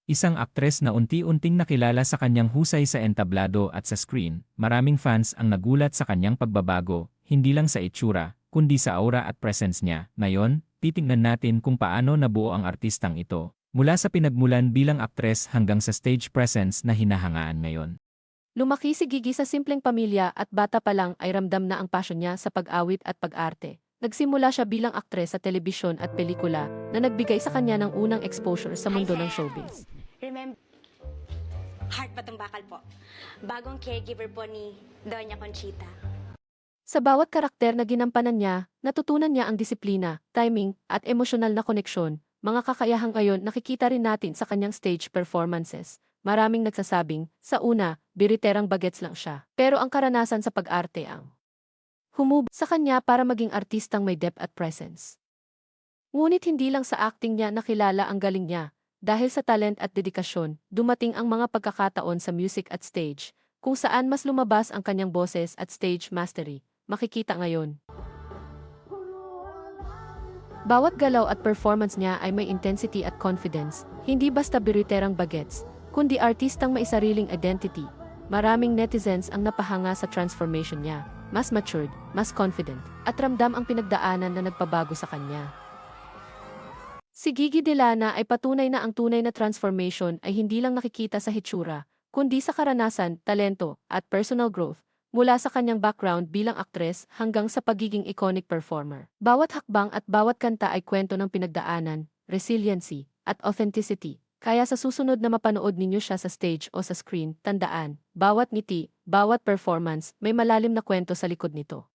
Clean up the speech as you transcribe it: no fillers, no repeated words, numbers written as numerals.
Isang aktres na unti-unting nakilala sa kanyang husay sa entablado at sa screen, maraming fans ang nagulat sa kanyang pagbabago, hindi lang sa itsura, kundi sa aura at presence niya. Ngayon, titingnan natin kung paano nabuo ang artistang ito, mula sa pinagmulan bilang aktres hanggang sa stage presence na hinahangaan ngayon. Lumaki si Gigi sa simpleng pamilya at bata pa lang ay ramdam na ang passion niya sa pag-awit at pag-arte. Nagsimula siya bilang aktres sa telebisyon at pelikula na nagbigay sa kanya ng unang exposure sa mundo ng showbiz. Remember, Heart Batong Bakal po. Bagong caregiver po ni Doña Conchita. Sa bawat karakter na ginampanan niya, natutunan niya ang disiplina, timing, at emosyonal na koneksyon. Mga kakayahang ngayon nakikita rin natin sa kanyang stage performances. Maraming nagsasabing, sa una, biriterang bagets lang siya. Pero ang karanasan sa pag-arte ang humub sa kanya para maging artistang may depth at presence. Ngunit hindi lang sa acting niya nakilala ang galing niya. Dahil sa talent at dedikasyon, dumating ang mga pagkakataon sa music at stage, kung saan mas lumabas ang kanyang boses at stage mastery. Makikita ngayon. Bawat galaw at performance niya ay may intensity at confidence, hindi basta biriterang bagets, kundi artistang may sariling identity. Maraming netizens ang napahanga sa transformation niya, mas matured, mas confident, at ramdam ang pinagdaanan na nagpabago sa kanya. Si Gigi Delana ay patunay na ang tunay na transformation ay hindi lang nakikita sa hitsura, kundi sa karanasan, talento, at personal growth, mula sa kanyang background bilang aktres hanggang sa pagiging iconic performer. Bawat hakbang at bawat kanta ay kwento ng pinagdaanan, resiliency, at authenticity. Kaya sa susunod na mapanood ninyo siya sa stage o sa screen, tandaan, bawat ngiti, bawat performance, may malalim na kwento sa likod nito.